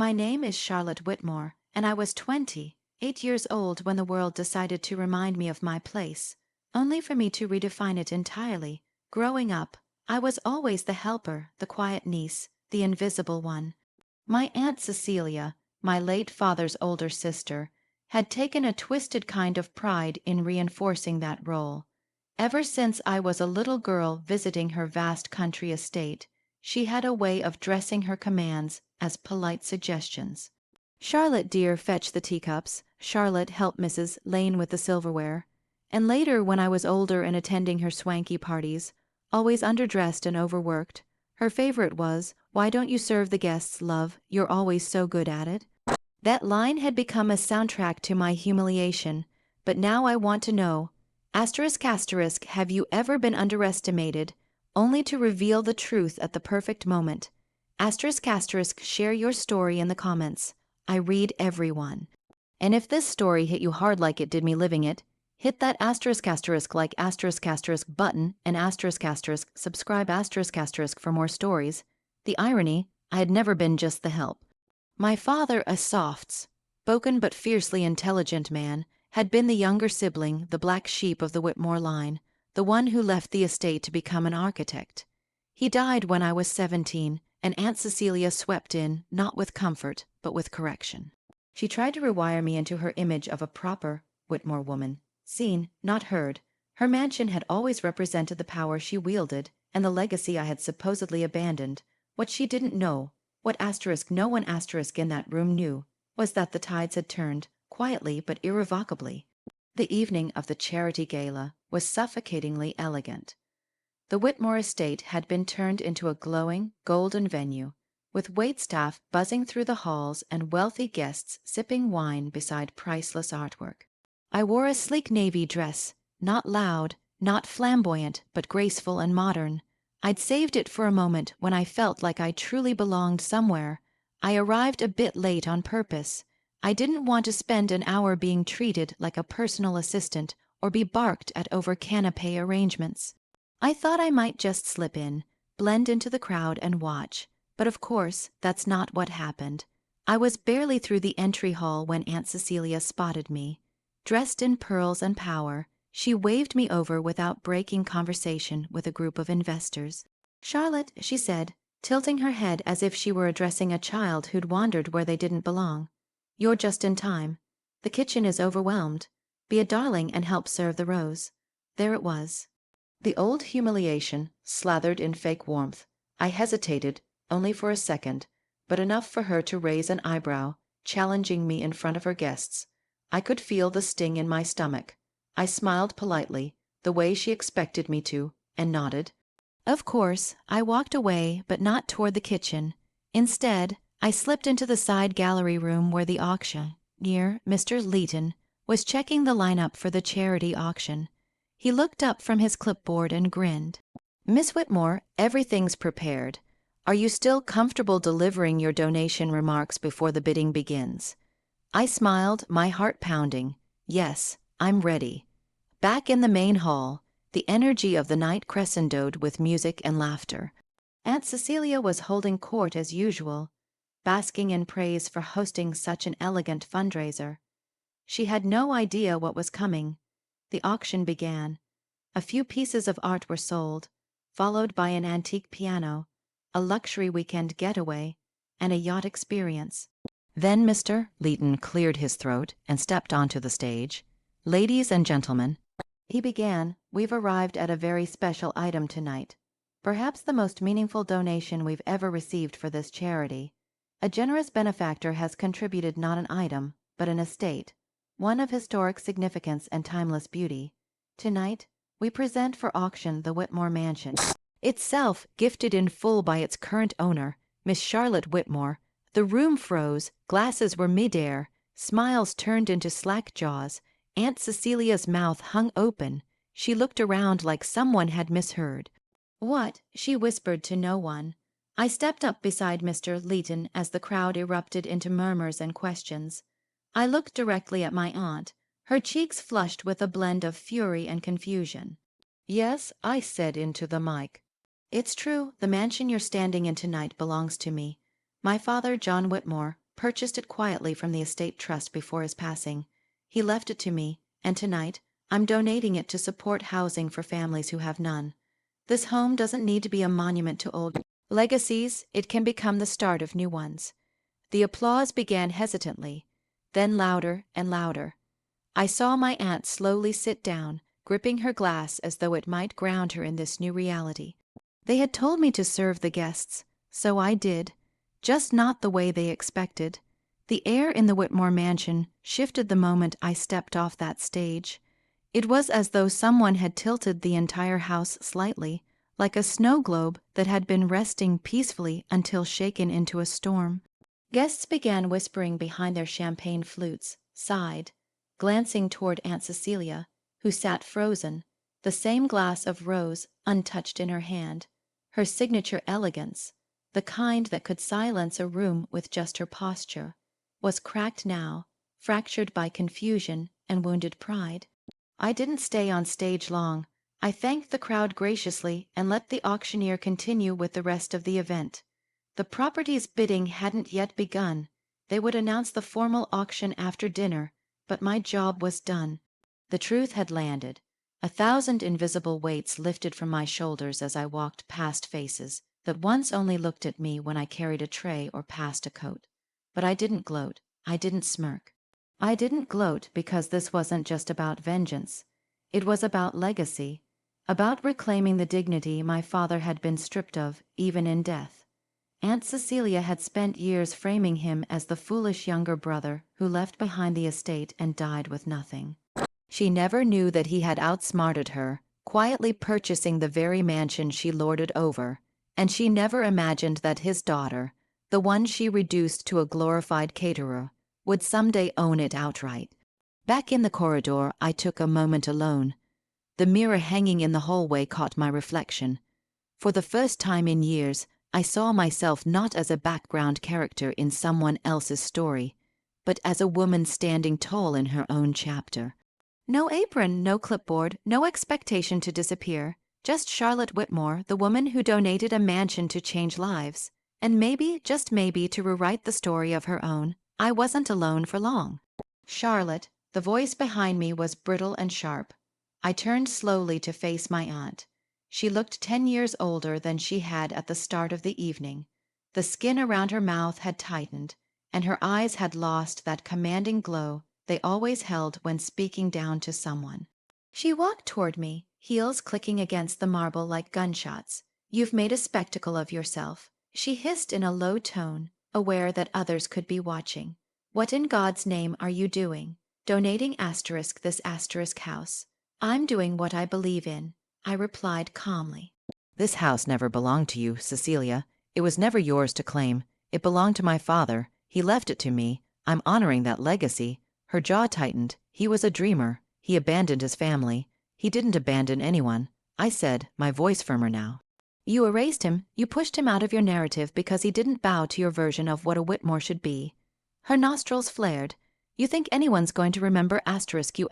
My name is Charlotte Whitmore, and I was 28 years old when the world decided to remind me of my place, only for me to redefine it entirely. Growing up, I was always the helper, the quiet niece, the invisible one. My Aunt Cecilia, my late father's older sister, had taken a twisted kind of pride in reinforcing that role. Ever since I was a little girl visiting her vast country estate, she had a way of dressing her commands as polite suggestions. Charlotte, dear, fetch the teacups. Charlotte, help Mrs. Lane with the silverware. And later, when I was older and attending her swanky parties, always underdressed and overworked, her favorite was, "Why don't you serve the guests, love? You're always so good at it." That line had become a soundtrack to my humiliation, but now I want to know, asterisk asterisk, have you ever been underestimated, only to reveal the truth at the perfect moment? Asterisk asterisk, share your story in the comments. I read every one. And if this story hit you hard like it did me living it, hit that asterisk asterisk like asterisk asterisk button and asterisk asterisk subscribe asterisk asterisk for more stories. The irony, I had never been just the help. My father, a soft-spoken but fiercely intelligent man, had been the younger sibling, the black sheep of the Whitmore line, the one who left the estate to become an architect. He died when I was 17, and Aunt Cecilia swept in, not with comfort, but with correction. She tried to rewire me into her image of a proper Whitmore woman. Seen, not heard, her mansion had always represented the power she wielded and the legacy I had supposedly abandoned. What she didn't know, what asterisk no one asterisk in that room knew, was that the tides had turned, quietly but irrevocably. The evening of the charity gala was suffocatingly elegant. The Whitmore estate had been turned into a glowing, golden venue, with waitstaff buzzing through the halls and wealthy guests sipping wine beside priceless artwork. I wore a sleek navy dress, not loud, not flamboyant, but graceful and modern. I'd saved it for a moment when I felt like I truly belonged somewhere. I arrived a bit late on purpose. I didn't want to spend an hour being treated like a personal assistant or be barked at over canapé arrangements. I thought I might just slip in, blend into the crowd and watch, but of course that's not what happened. I was barely through the entry hall when Aunt Cecilia spotted me. Dressed in pearls and power, she waved me over without breaking conversation with a group of investors. "Charlotte," she said, tilting her head as if she were addressing a child who'd wandered where they didn't belong. "You're just in time. The kitchen is overwhelmed. Be a darling and help serve the rose." There it was. The old humiliation, slathered in fake warmth. I hesitated, only for a second, but enough for her to raise an eyebrow, challenging me in front of her guests. I could feel the sting in my stomach. I smiled politely, the way she expected me to, and nodded. Of course, I walked away, but not toward the kitchen. Instead, I slipped into the side gallery room where the auctioneer, Mr. Leighton, was checking the lineup for the charity auction. He looked up from his clipboard and grinned. "Miss Whitmore, everything's prepared. Are you still comfortable delivering your donation remarks before the bidding begins?" I smiled, my heart pounding. Yes, I'm ready. Back in the main hall, the energy of the night crescendoed with music and laughter. Aunt Cecilia was holding court as usual, basking in praise for hosting such an elegant fundraiser. She had no idea what was coming. The auction began. A few pieces of art were sold, followed by an antique piano, a luxury weekend getaway, and a yacht experience. Then Mr. Leighton cleared his throat and stepped onto the stage. "Ladies and gentlemen," he began, "we've arrived at a very special item tonight. Perhaps the most meaningful donation we've ever received for this charity. A generous benefactor has contributed not an item, but an estate, one of historic significance and timeless beauty. Tonight, we present for auction the Whitmore Mansion, itself gifted in full by its current owner, Miss Charlotte Whitmore." The room froze, glasses were midair, smiles turned into slack jaws. Aunt Cecilia's mouth hung open. She looked around like someone had misheard. "What?" she whispered to no one. I stepped up beside Mr. Leighton as the crowd erupted into murmurs and questions. I looked directly at my aunt, her cheeks flushed with a blend of fury and confusion. "Yes," I said into the mic. "It's true, the mansion you're standing in tonight belongs to me. My father, John Whitmore, purchased it quietly from the estate trust before his passing. He left it to me, and tonight, I'm donating it to support housing for families who have none. This home doesn't need to be a monument to old legacies, it can become the start of new ones. The applause began hesitantly, then louder and louder. I saw my aunt slowly sit down, gripping her glass as though it might ground her in this new reality. They had told me to serve the guests, so I did, just not the way they expected. The air in the Whitmore mansion shifted the moment I stepped off that stage. It was as though someone had tilted the entire house slightly, like a snow globe that had been resting peacefully until shaken into a storm. Guests began whispering behind their champagne flutes, sighed, glancing toward Aunt Cecilia, who sat frozen, the same glass of rose untouched in her hand, her signature elegance, the kind that could silence a room with just her posture, was cracked now, fractured by confusion and wounded pride. I didn't stay on stage long. I thanked the crowd graciously and let the auctioneer continue with the rest of the event. The property's bidding hadn't yet begun. They would announce the formal auction after dinner, but my job was done. The truth had landed. 1,000 invisible weights lifted from my shoulders as I walked past faces that once only looked at me when I carried a tray or passed a coat. But I didn't gloat. I didn't smirk. I didn't gloat because this wasn't just about vengeance. It was about legacy, about reclaiming the dignity my father had been stripped of, even in death. Aunt Cecilia had spent years framing him as the foolish younger brother who left behind the estate and died with nothing. She never knew that he had outsmarted her, quietly purchasing the very mansion she lorded over, and she never imagined that his daughter, the one she reduced to a glorified caterer, would someday own it outright. Back in the corridor, I took a moment alone. The mirror hanging in the hallway caught my reflection. For the first time in years, I saw myself not as a background character in someone else's story, but as a woman standing tall in her own chapter. No apron, no clipboard, no expectation to disappear. Just Charlotte Whitmore, the woman who donated a mansion to change lives, and maybe, just maybe, to rewrite the story of her own. I wasn't alone for long. Charlotte, the voice behind me was brittle and sharp. I turned slowly to face my aunt. She looked 10 years older than she had at the start of the evening. The skin around her mouth had tightened, and her eyes had lost that commanding glow they always held when speaking down to someone. She walked toward me, heels clicking against the marble like gunshots. "You've made a spectacle of yourself," she hissed in a low tone, aware that others could be watching. "What in God's name are you doing? Donating this house." "I'm doing what I believe in," I replied calmly. "This house never belonged to you, Cecilia. It was never yours to claim. It belonged to my father. He left it to me. I'm honoring that legacy." Her jaw tightened. He was a dreamer. He abandoned his family. He didn't abandon anyone. I said, my voice firmer now. "You erased him. You pushed him out of your narrative because he didn't bow to your version of what a Whitmore should be." Her nostrils flared. "You think anyone's going to remember you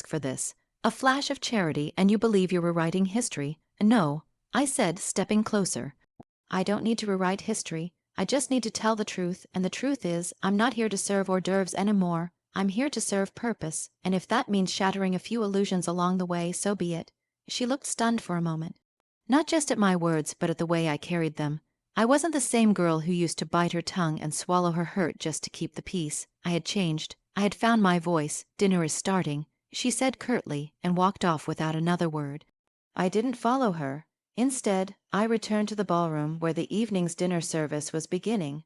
for this? A flash of charity, and you believe you're rewriting history?" "No," I said, stepping closer. "I don't need to rewrite history. I just need to tell the truth, and the truth is, I'm not here to serve hors d'oeuvres anymore. I'm here to serve purpose, and if that means shattering a few illusions along the way, so be it." She looked stunned for a moment. Not just at my words, but at the way I carried them. I wasn't the same girl who used to bite her tongue and swallow her hurt just to keep the peace. I had changed. I had found my voice. "Dinner is starting," she said curtly, and walked off without another word. I didn't follow her. Instead, I returned to the ballroom where the evening's dinner service was beginning.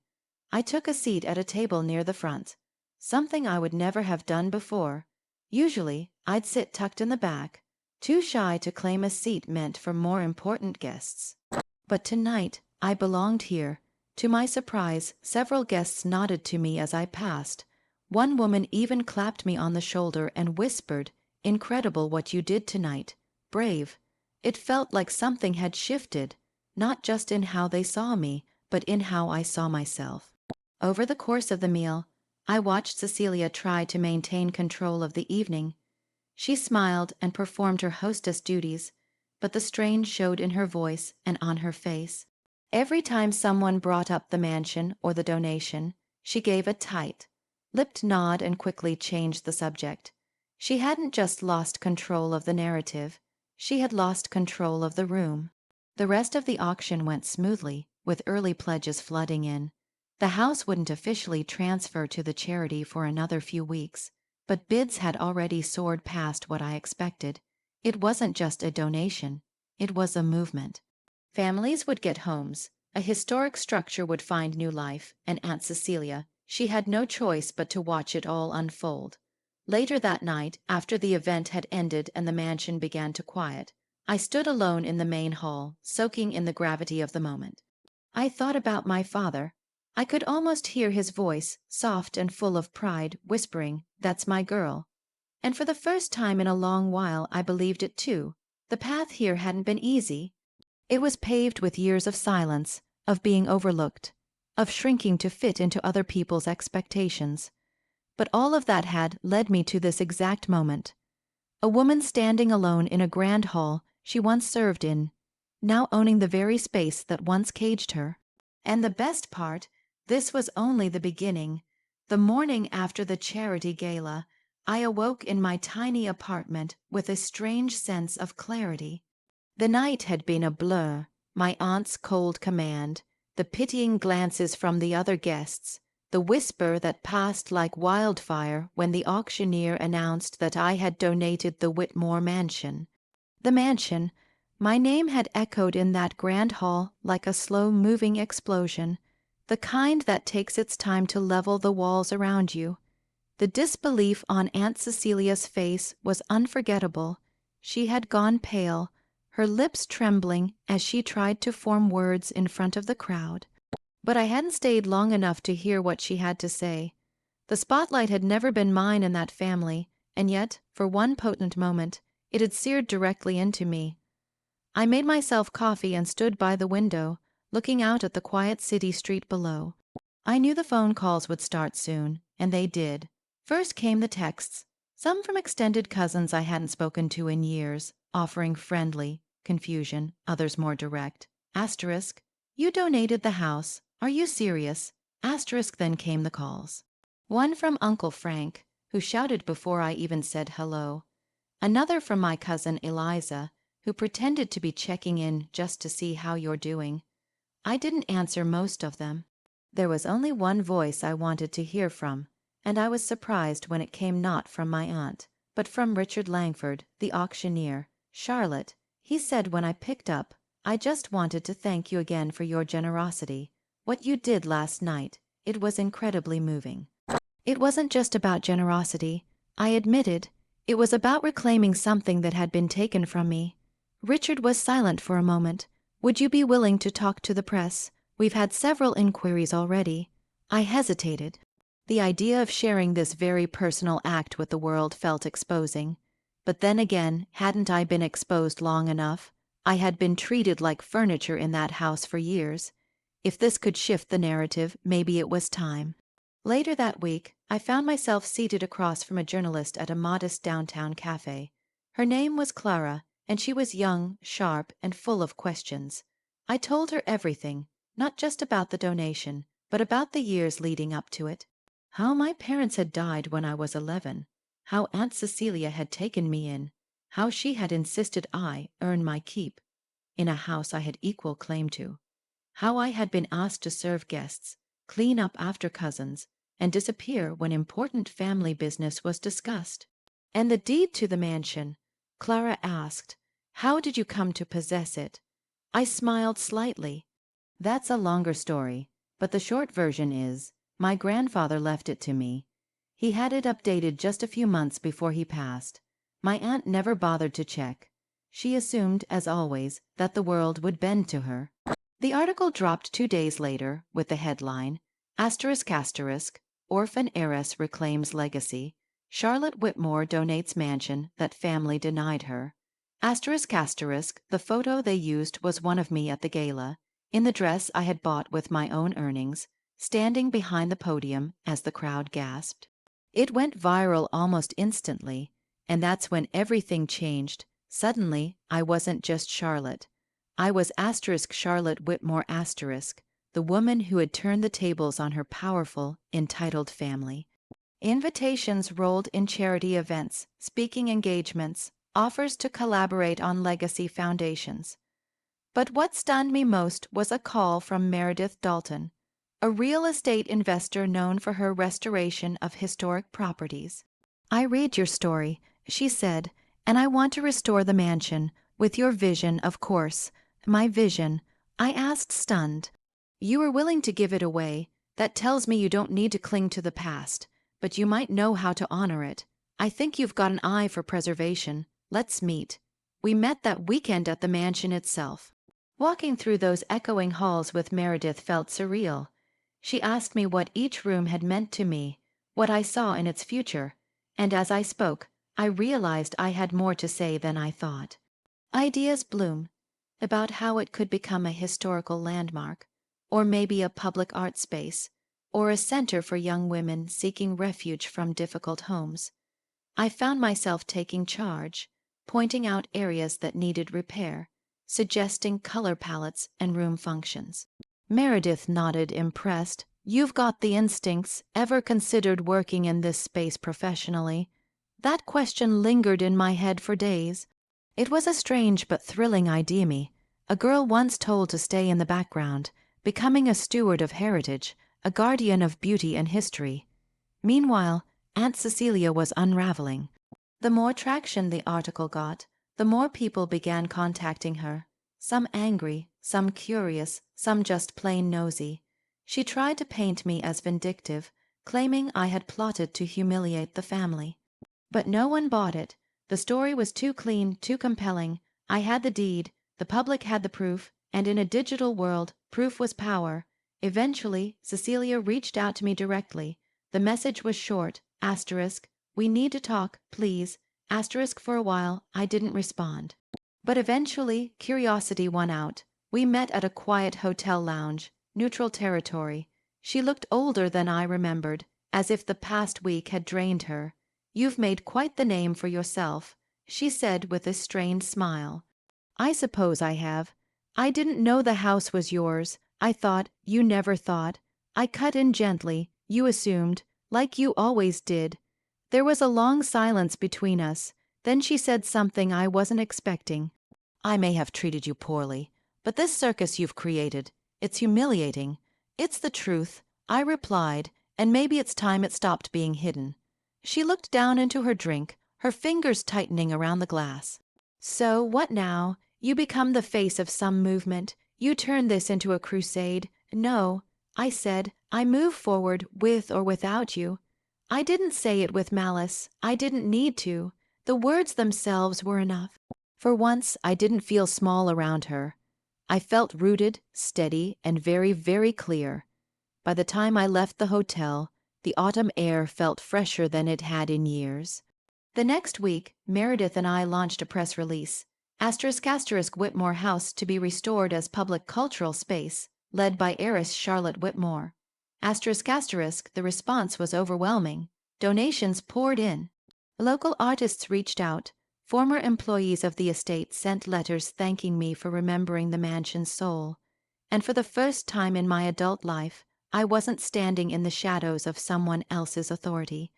I took a seat at a table near the front. Something I would never have done before. Usually, I'd sit tucked in the back, too shy to claim a seat meant for more important guests. But tonight, I belonged here. To my surprise, several guests nodded to me as I passed. One woman even clapped me on the shoulder and whispered, "Incredible what you did tonight. Brave." It felt like something had shifted, not just in how they saw me, but in how I saw myself. Over the course of the meal, I watched Cecilia try to maintain control of the evening. She smiled and performed her hostess duties, but the strain showed in her voice and on her face. Every time someone brought up the mansion or the donation, She gave a tight, lipped nod and quickly changed the subject. She hadn't just lost control of the narrative, she had lost control of the room. The rest of the auction went smoothly, with early pledges flooding in. The house wouldn't officially transfer to the charity for another few weeks, but bids had already soared past what I expected. It wasn't just a donation, it was a movement. Families would get homes, a historic structure would find new life, and Aunt Cecilia, she had no choice but to watch it all unfold. Later that night, after the event had ended and the mansion began to quiet, I stood alone in the main hall, soaking in the gravity of the moment. I thought about my father. I could almost hear his voice, soft and full of pride, whispering, "That's my girl." And for the first time in a long while I believed it too. The path here hadn't been easy. It was paved with years of silence, of being overlooked, of shrinking to fit into other people's expectations. But all of that had led me to this exact moment. A woman standing alone in a grand hall she once served in, now owning the very space that once caged her. And the best part, this was only the beginning. The morning after the charity gala, I awoke in my tiny apartment with a strange sense of clarity. The night had been a blur, my aunt's cold command, the pitying glances from the other guests, the whisper that passed like wildfire when the auctioneer announced that I had donated the Whitmore mansion. The mansion, my name had echoed in that grand hall like a slow-moving explosion, the kind that takes its time to level the walls around you. The disbelief on Aunt Cecilia's face was unforgettable. She had gone pale, her lips trembling as she tried to form words in front of the crowd. But I hadn't stayed long enough to hear what she had to say. The spotlight had never been mine in that family, and yet, for one potent moment, it had seared directly into me. I made myself coffee and stood by the window, looking out at the quiet city street below. I knew the phone calls would start soon, and they did. First came the texts, some from extended cousins I hadn't spoken to in years, offering friendly confusion, others more direct. Asterisk, you donated the house. Are you serious? Asterisk, then came the calls. One from Uncle Frank, who shouted before I even said hello. Another from my cousin Eliza, who pretended to be checking in just to see how you're doing. I didn't answer most of them. There was only one voice I wanted to hear from, and I was surprised when it came not from my aunt, but from Richard Langford, the auctioneer. "Charlotte," he said when I picked up, "I just wanted to thank you again for your generosity. What you did last night, it was incredibly moving." It wasn't just about generosity, I admitted. It was about reclaiming something that had been taken from me. Richard was silent for a moment. "Would you be willing to talk to the press? We've had several inquiries already." I hesitated. The idea of sharing this very personal act with the world felt exposing. But then again, hadn't I been exposed long enough? I had been treated like furniture in that house for years. If this could shift the narrative, maybe it was time. Later that week, I found myself seated across from a journalist at a modest downtown cafe. Her name was Clara, and she was young, sharp, and full of questions. I told her everything, not just about the donation, but about the years leading up to it. How my parents had died when I was 11, how Aunt Cecilia had taken me in, how she had insisted I earn my keep in a house I had equal claim to, how I had been asked to serve guests, clean up after cousins, and disappear when important family business was discussed. "And the deed to the mansion?" Clara asked. "How did you come to possess it?" I smiled slightly. "That's a longer story, but the short version is, my grandfather left it to me. He had it updated just a few months before he passed. My aunt never bothered to check. She assumed, as always, that the world would bend to her." The article dropped 2 days later with the headline, ****, Orphan Heiress Reclaims Legacy. Charlotte Whitmore Donates Mansion That Family Denied Her. ***, the photo they used was one of me at the gala, in the dress I had bought with my own earnings, standing behind the podium as the crowd gasped. It went viral almost instantly, and that's when everything changed. Suddenly, I wasn't just Charlotte. I was ***Charlotte Whitmore**, the woman who had turned the tables on her powerful, entitled family. Invitations rolled in charity events, speaking engagements, offers to collaborate on legacy foundations. But what stunned me most was a call from Meredith Dalton, a real estate investor known for her restoration of historic properties. "I read your story," she said, "and I want to restore the mansion, with your vision, of course." "My vision?" I asked, stunned. "You were willing to give it away. That tells me you don't need to cling to the past, but you might know how to honor it. I think you've got an eye for preservation. Let's meet." We met that weekend at the mansion itself. Walking through those echoing halls with Meredith felt surreal. She asked me what each room had meant to me, what I saw in its future, and as I spoke, I realized I had more to say than I thought. Ideas bloom about how it could become a historical landmark, or maybe a public art space, or a center for young women seeking refuge from difficult homes. I found myself taking charge, pointing out areas that needed repair, suggesting color palettes and room functions. Meredith nodded, impressed. "You've got the instincts. Ever considered working in this space professionally?" That question lingered in my head for days. It was a strange but thrilling idea. A girl once told to stay in the background, becoming a steward of heritage, a guardian of beauty and history. Meanwhile, Aunt Cecilia was unraveling. The more traction the article got, the more people began contacting her. Some angry, some curious, some just plain nosy. She tried to paint me as vindictive, claiming I had plotted to humiliate the family. But no one bought it. The story was too clean, too compelling. I had the deed, the public had the proof, and in a digital world, proof was power. Eventually, Cecilia reached out to me directly. The message was short, asterisk, "We need to talk, please," asterisk. For a while, I didn't respond. But eventually, curiosity won out. We met at a quiet hotel lounge, neutral territory. She looked older than I remembered, as if the past week had drained her. "You've made quite the name for yourself," she said with a strained smile. "I suppose I have. I didn't know the house was yours. I thought you never thought." I cut in gently. "You assumed, like you always did." There was a long silence between us. Then she said something I wasn't expecting. "I may have treated you poorly, but this circus you've created, it's humiliating." "It's the truth," I replied, "and maybe it's time it stopped being hidden." She looked down into her drink, her fingers tightening around the glass. "So, what now? You become the face of some movement. You turn this into a crusade." "No," I said, "I move forward with or without you." I didn't say it with malice. I didn't need to. The words themselves were enough. For once, I didn't feel small around her. I felt rooted, steady, and very, very clear. By the time I left the hotel, the autumn air felt fresher than it had in years. The next week, Meredith and I launched a press release. Whitmore House to be restored as public cultural space, led by heiress Charlotte Whitmore. The response was overwhelming. Donations poured in. Local artists reached out. Former employees of the estate sent letters thanking me for remembering the mansion's soul. And for the first time in my adult life, I wasn't standing in the shadows of someone else's authority.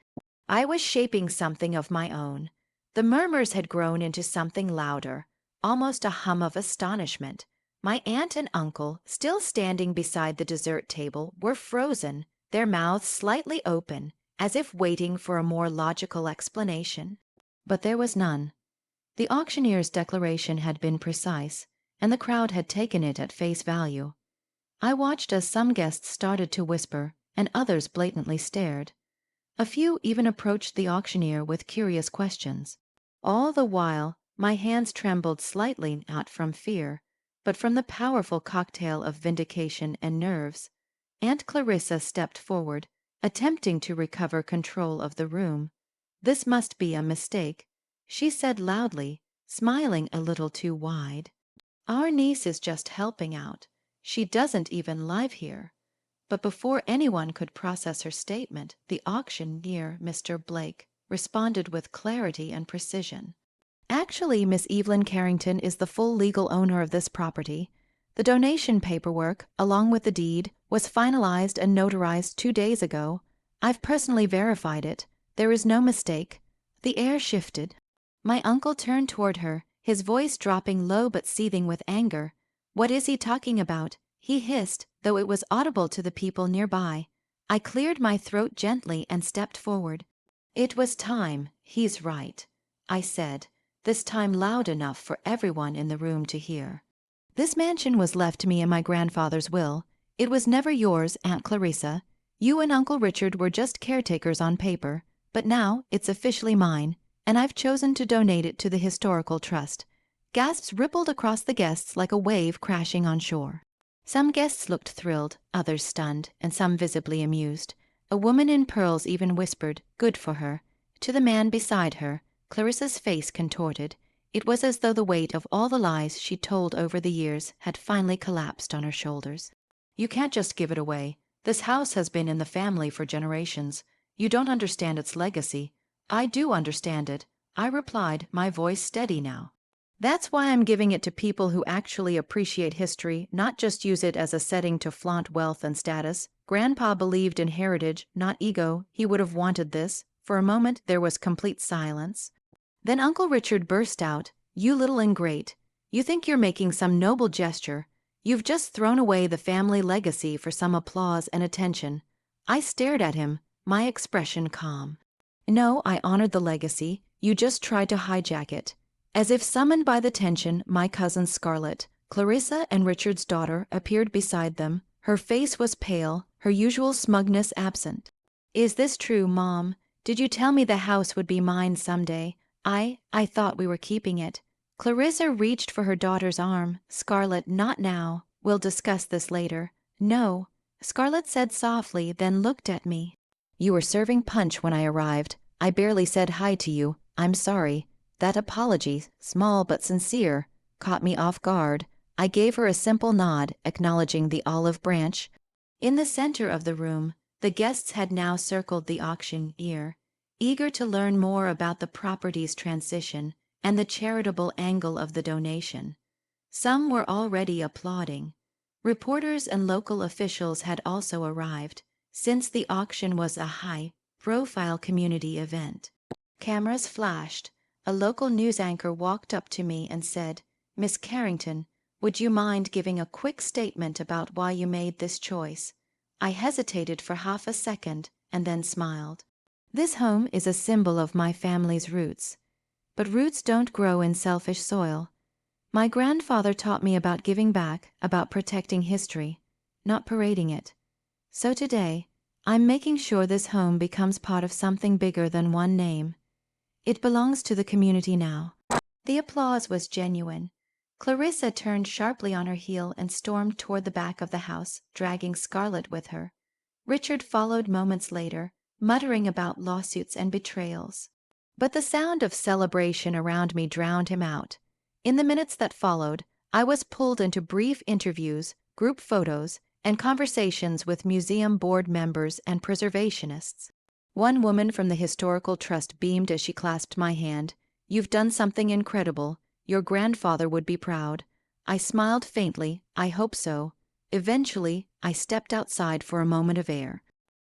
I was shaping something of my own. The murmurs had grown into something louder, almost a hum of astonishment. My aunt and uncle, still standing beside the dessert table, were frozen, their mouths slightly open, as if waiting for a more logical explanation. But there was none. The auctioneer's declaration had been precise, and the crowd had taken it at face value. I watched as some guests started to whisper, and others blatantly stared. A few even approached the auctioneer with curious questions. All the while, my hands trembled slightly, not from fear, but from the powerful cocktail of vindication and nerves. Aunt Clarissa stepped forward, attempting to recover control of the room. "This must be a mistake," she said loudly, smiling a little too wide. "Our niece is just helping out. She doesn't even live here." But before anyone could process her statement, the auctioneer, Mr. Blake, responded with clarity and precision. "Actually, Miss Evelyn Carrington is the full legal owner of this property. The donation paperwork, along with the deed, was finalized and notarized 2 days ago. I've personally verified it. There is no mistake. The air shifted. My uncle turned toward her, his voice dropping low but seething with anger. "What is he talking about?" he hissed, though it was audible to the people nearby. I cleared my throat gently and stepped forward. "It was time. He's right," I said, this time loud enough for everyone in the room to hear. "This mansion was left to me in my grandfather's will. It was never yours, Aunt Clarissa. You and Uncle Richard were just caretakers on paper, but now it's officially mine, and I've chosen to donate it to the Historical Trust." Gasps rippled across the guests like a wave crashing on shore. Some guests looked thrilled, others stunned, and some visibly amused. A woman in pearls even whispered, "Good for her." To the man beside her, Clarissa's face contorted. It was as though the weight of all the lies she'd told over the years had finally collapsed on her shoulders. "You can't just give it away. This house has been in the family for generations. You don't understand its legacy." "I do understand it," I replied, my voice steady now. "That's why I'm giving it to people who actually appreciate history, not just use it as a setting to flaunt wealth and status. Grandpa believed in heritage, not ego. He would have wanted this." For a moment there was complete silence. Then Uncle Richard burst out, "You little ingrate. You think you're making some noble gesture. You've just thrown away the family legacy for some applause and attention." I stared at him, my expression calm. "No, I honored the legacy. You just tried to hijack it." As if summoned by the tension, my cousin Scarlett, Clarissa and Richard's daughter, appeared beside them. Her face was pale, her usual smugness absent. "Is this true, Mom? Did you tell me the house would be mine someday? I thought we were keeping it." Clarissa reached for her daughter's arm. "Scarlett, not now. We'll discuss this later." "No," Scarlett said softly, then looked at me. "You were serving punch when I arrived. I barely said hi to you. I'm sorry. That apology, small but sincere, caught me off guard." I gave her a simple nod, acknowledging the olive branch. In the center of the room, the guests had now circled the auctioneer, eager to learn more about the property's transition and the charitable angle of the donation. Some were already applauding. Reporters and local officials had also arrived, since the auction was a high-profile community event. Cameras flashed. A local news anchor walked up to me and said, "Miss Carrington, would you mind giving a quick statement about why you made this choice?" I hesitated for half a second and then smiled. "This home is a symbol of my family's roots. But roots don't grow in selfish soil. My grandfather taught me about giving back, about protecting history, not parading it. So today, I'm making sure this home becomes part of something bigger than one name. It belongs to the community now." The applause was genuine. Clarissa turned sharply on her heel and stormed toward the back of the house, dragging Scarlett with her. Richard followed moments later, muttering about lawsuits and betrayals. But the sound of celebration around me drowned him out. In the minutes that followed, I was pulled into brief interviews, group photos, and conversations with museum board members and preservationists. One woman from the Historical Trust beamed as she clasped my hand. "You've done something incredible. Your grandfather would be proud." I smiled faintly. "I hope so." Eventually, I stepped outside for a moment of air.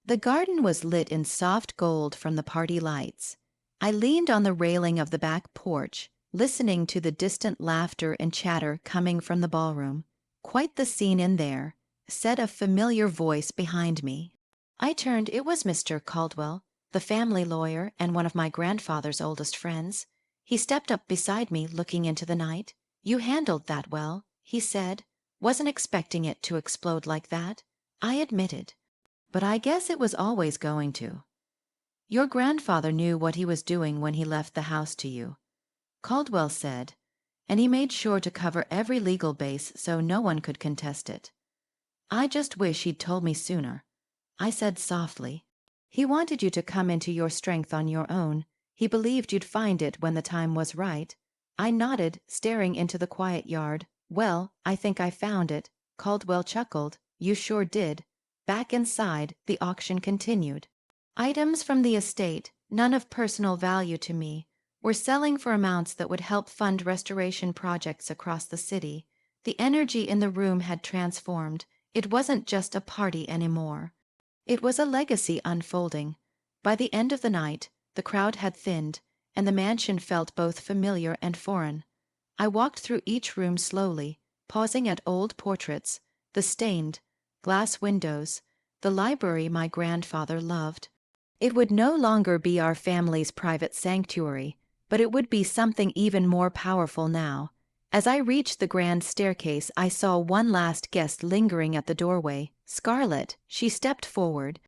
The garden was lit in soft gold from the party lights. I leaned on the railing of the back porch, listening to the distant laughter and chatter coming from the ballroom. "Quite the scene in there," said a familiar voice behind me. I turned. It was Mr. Caldwell, the family lawyer and one of my grandfather's oldest friends. He stepped up beside me, looking into the night. "You handled that well," he said. "Wasn't expecting it to explode like that," I admitted. "But I guess it was always going to." "Your grandfather knew what he was doing when he left the house to you," Caldwell said, "and he made sure to cover every legal base so no one could contest it. I just wish he'd told me sooner," I said softly. "He wanted you to come into your strength on your own. He believed you'd find it when the time was right." I nodded, staring into the quiet yard. "Well, I think I found it." Caldwell chuckled. "You sure did." Back inside, the auction continued. Items from the estate, none of personal value to me, were selling for amounts that would help fund restoration projects across the city. The energy in the room had transformed. It wasn't just a party anymore. It was a legacy unfolding. By the end of the night, the crowd had thinned, and the mansion felt both familiar and foreign. I walked through each room slowly, pausing at old portraits, the stained glass windows, the library my grandfather loved. It would no longer be our family's private sanctuary, but it would be something even more powerful now. As I reached the grand staircase, I saw one last guest lingering at the doorway. Scarlett, she stepped forward.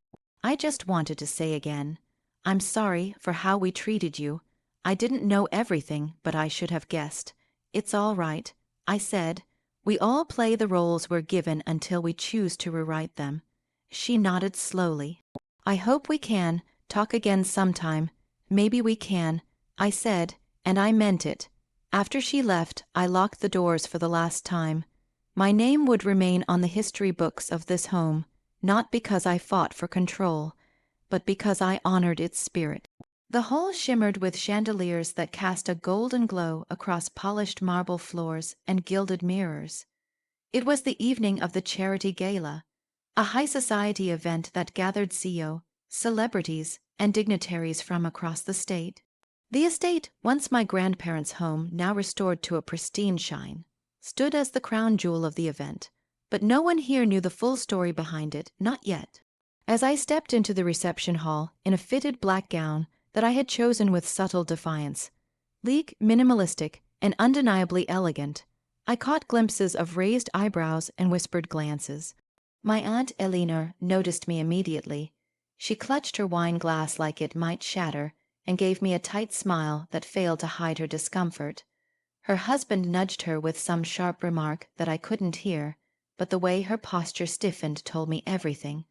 I just wanted to say again, I'm sorry for how we treated you. I didn't know everything, but I should have guessed. It's all right, I said. We all play the roles we're given until we choose to rewrite them. She nodded slowly. I hope we can talk again sometime. Maybe we can, I said, and I meant it. After she left, I locked the doors for the last time. My name would remain on the history books of this home, not because I fought for control, but because I honored its spirit. The hall shimmered with chandeliers that cast a golden glow across polished marble floors and gilded mirrors. It was the evening of the charity gala, a high society event that gathered CEO, celebrities, and dignitaries from across the state. The estate, once my grandparents' home, now restored to a pristine shine, stood as the crown jewel of the event, but no one here knew the full story behind it, not yet. As I stepped into the reception hall in a fitted black gown that I had chosen with subtle defiance, sleek, minimalistic, and undeniably elegant, I caught glimpses of raised eyebrows and whispered glances. My Aunt Elinor noticed me immediately. She clutched her wine glass like it might shatter and gave me a tight smile that failed to hide her discomfort. Her husband nudged her with some sharp remark that I couldn't hear, but the way her posture stiffened told me everything.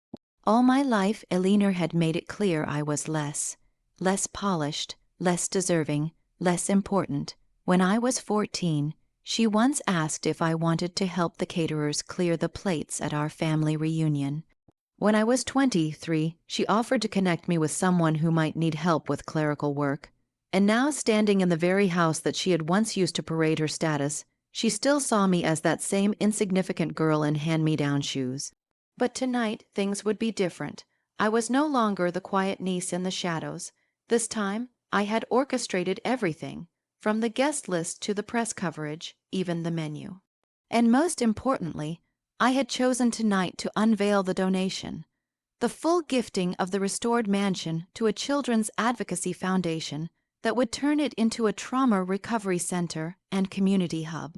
All my life, Elinor had made it clear I was less polished, less deserving, less important. When I was 14, she once asked if I wanted to help the caterers clear the plates at our family reunion. When I was 23, she offered to connect me with someone who might need help with clerical work. And now, standing in the very house that she had once used to parade her status, she still saw me as that same insignificant girl in hand-me-down shoes. But tonight, things would be different. I was no longer the quiet niece in the shadows. This time, I had orchestrated everything, from the guest list to the press coverage, even the menu. And most importantly, I had chosen tonight to unveil the donation, the full gifting of the restored mansion to a children's advocacy foundation that would turn it into a trauma recovery center and community hub.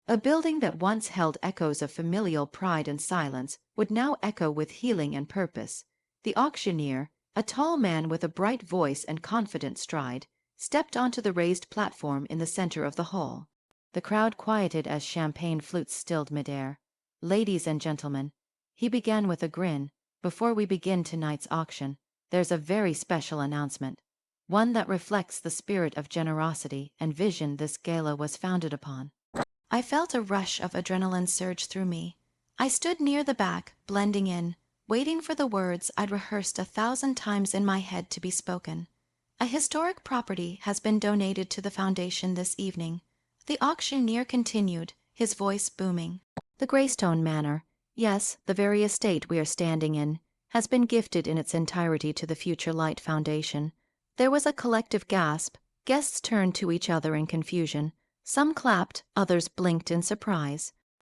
A building that once held echoes of familial pride and silence would now echo with healing and purpose. The auctioneer, a tall man with a bright voice and confident stride, stepped onto the raised platform in the center of the hall. The crowd quieted as champagne flutes stilled midair. Ladies and gentlemen, he began with a grin, before we begin tonight's auction, there's a very special announcement, one that reflects the spirit of generosity and vision this gala was founded upon. I felt a rush of adrenaline surge through me. I stood near the back, blending in, waiting for the words I'd rehearsed 1,000 times in my head to be spoken. A historic property has been donated to the foundation this evening. The auctioneer continued, his voice booming. The Greystone Manor, yes, the very estate we are standing in, has been gifted in its entirety to the Future Light Foundation. There was a collective gasp. Guests turned to each other in confusion. Some clapped, others blinked in surprise.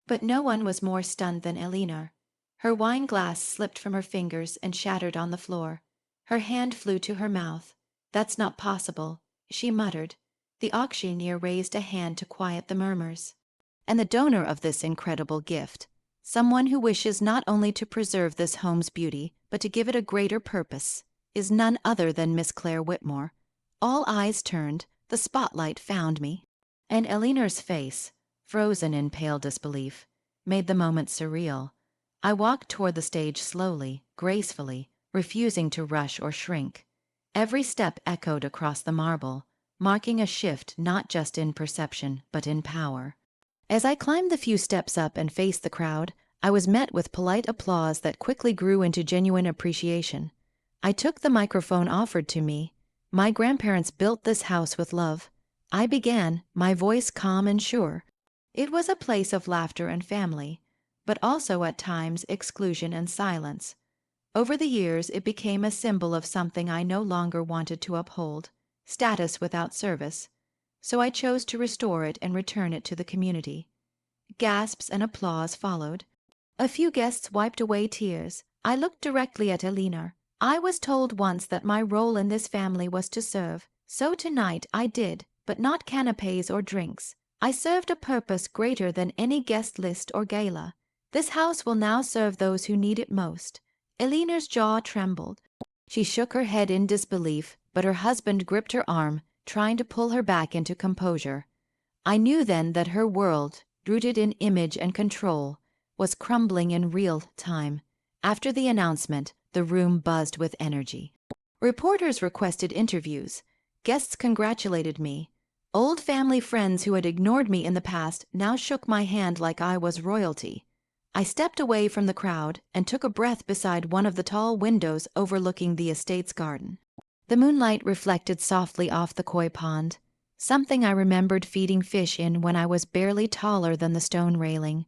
But no one was more stunned than Elinor. Her wine glass slipped from her fingers and shattered on the floor. Her hand flew to her mouth. "That's not possible," she muttered. The auctioneer raised a hand to quiet the murmurs. And the donor of this incredible gift, someone who wishes not only to preserve this home's beauty, but to give it a greater purpose, is none other than Miss Claire Whitmore. All eyes turned, the spotlight found me. And Elinor's face, frozen in pale disbelief, made the moment surreal. I walked toward the stage slowly, gracefully, refusing to rush or shrink. Every step echoed across the marble, marking a shift not just in perception, but in power. As I climbed the few steps up and faced the crowd, I was met with polite applause that quickly grew into genuine appreciation. I took the microphone offered to me. My grandparents built this house with love. I began, my voice calm and sure. It was a place of laughter and family, but also at times exclusion and silence. Over the years, it became a symbol of something I no longer wanted to uphold, status without service. So I chose to restore it and return it to the community. Gasps and applause followed. A few guests wiped away tears. I looked directly at Elinor. I was told once that my role in this family was to serve, so tonight I did, but not canapes or drinks. I served a purpose greater than any guest list or gala. This house will now serve those who need it most. Elinor's jaw trembled. She shook her head in disbelief, but her husband gripped her arm, trying to pull her back into composure. I knew then that her world, rooted in image and control, was crumbling in real time. After the announcement, the room buzzed with energy. Reporters requested interviews. Guests congratulated me. Old family friends who had ignored me in the past now shook my hand like I was royalty. I stepped away from the crowd and took a breath beside one of the tall windows overlooking the estate's garden. The moonlight reflected softly off the koi pond, something I remembered feeding fish in when I was barely taller than the stone railing.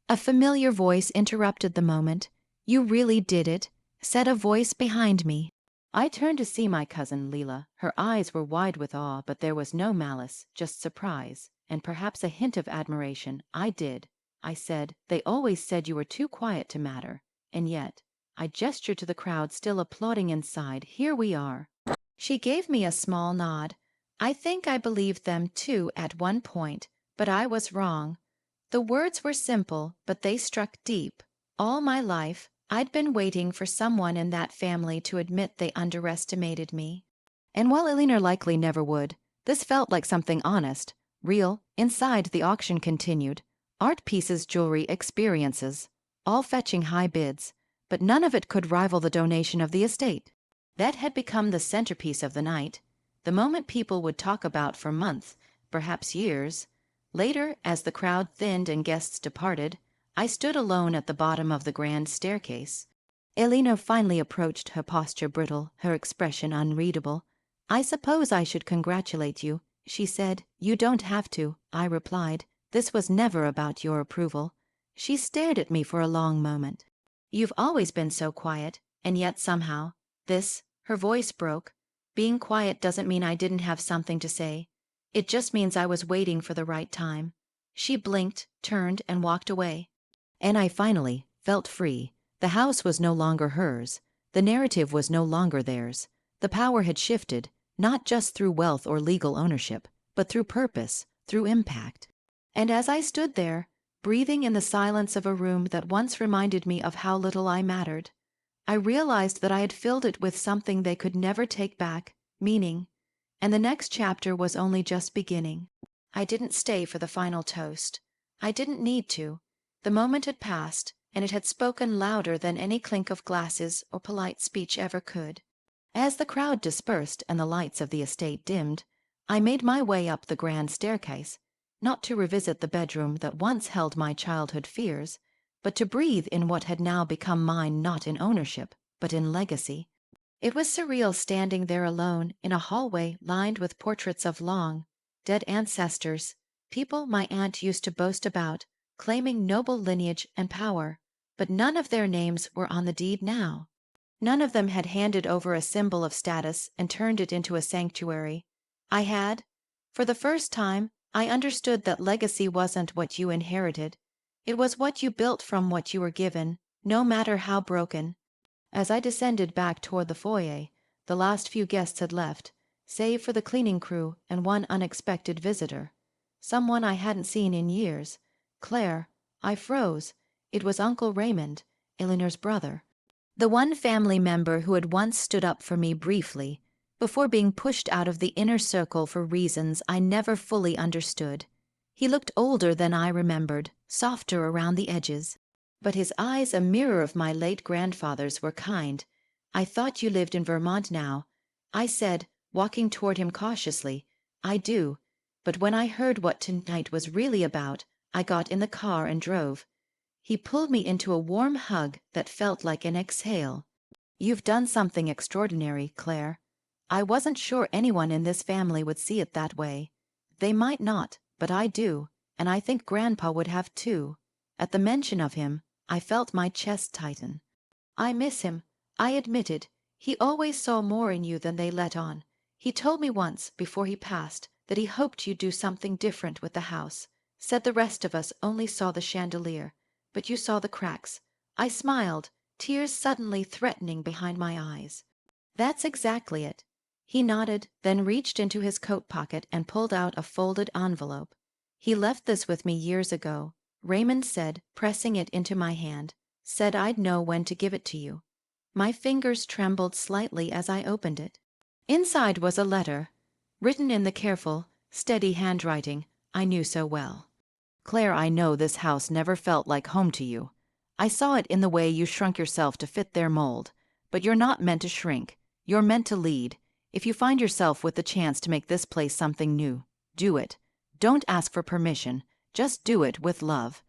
A familiar voice interrupted the moment. "You really did it," said a voice behind me. I turned to see my cousin Leela. Her eyes were wide with awe, but there was no malice, just surprise, and perhaps a hint of admiration. "I did," I said. "They always said you were too quiet to matter. And yet," I gestured to the crowd still applauding inside, "here we are." She gave me a small nod. I think I believed them too at one point, but I was wrong. The words were simple, but they struck deep. All my life, I'd been waiting for someone in that family to admit they underestimated me. And while Elinor likely never would, this felt like something honest, real. Inside, the auction continued. Art pieces, jewelry, experiences, all fetching high bids, but none of it could rival the donation of the estate. That had become the centerpiece of the night, the moment people would talk about for months, perhaps years. Later, as the crowd thinned and guests departed, I stood alone at the bottom of the grand staircase. Elinor finally approached, her posture brittle, her expression unreadable. "I suppose I should congratulate you," she said. "You don't have to," I replied. "This was never about your approval." She stared at me for a long moment. "You've always been so quiet, and yet somehow, her voice broke. Being quiet doesn't mean I didn't have something to say. It just means I was waiting for the right time." She blinked, turned, and walked away. And I finally felt free. The house was no longer hers. The narrative was no longer theirs. The power had shifted, not just through wealth or legal ownership, but through purpose, through impact. And as I stood there, breathing in the silence of a room that once reminded me of how little I mattered, I realized that I had filled it with something they could never take back, meaning, and the next chapter was only just beginning. I didn't stay for the final toast. I didn't need to. The moment had passed, and it had spoken louder than any clink of glasses or polite speech ever could. As the crowd dispersed and the lights of the estate dimmed, I made my way up the grand staircase, not to revisit the bedroom that once held my childhood fears, but to breathe in what had now become mine, not in ownership, but in legacy. It was surreal standing there alone in a hallway lined with portraits of long, dead ancestors, people my aunt used to boast about, claiming noble lineage and power, but none of their names were on the deed now. None of them had handed over a symbol of status and turned it into a sanctuary. I had. For the first time, I understood that legacy wasn't what you inherited. It was what you built from what you were given, no matter how broken. As I descended back toward the foyer, the last few guests had left, save for the cleaning crew and one unexpected visitor. Someone I hadn't seen in years. Claire. I froze. It was Uncle Raymond, Eleanor's brother. The one family member who had once stood up for me briefly, before being pushed out of the inner circle for reasons I never fully understood. He looked older than I remembered, softer around the edges. But his eyes, a mirror of my late grandfather's, were kind. "I thought you lived in Vermont now," I said, walking toward him cautiously. "I do. But when I heard what tonight was really about, I got in the car and drove." He pulled me into a warm hug that felt like an exhale. "You've done something extraordinary, Claire. I wasn't sure anyone in this family would see it that way. They might not, but I do. and I think Grandpa would have too. At the mention of him, I felt my chest tighten. I miss him, I admitted. He always saw more in you than they let on. He told me once, before he passed, that he hoped you'd do something different with the house. Said the rest of us only saw the chandelier, but you saw the cracks. I smiled, tears suddenly threatening behind my eyes. That's exactly it. He nodded, then reached into his coat pocket and pulled out a folded envelope. He left this with me years ago, Raymond said, pressing it into my hand. Said I'd know when to give it to you. My fingers trembled slightly as I opened it. Inside was a letter, written in the careful, steady handwriting I knew so well. Claire, I know this house never felt like home to you. I saw it in the way you shrunk yourself to fit their mold. But you're not meant to shrink. You're meant to lead. If you find yourself with the chance to make this place something new, do it. Don't ask for permission. Just do it with love.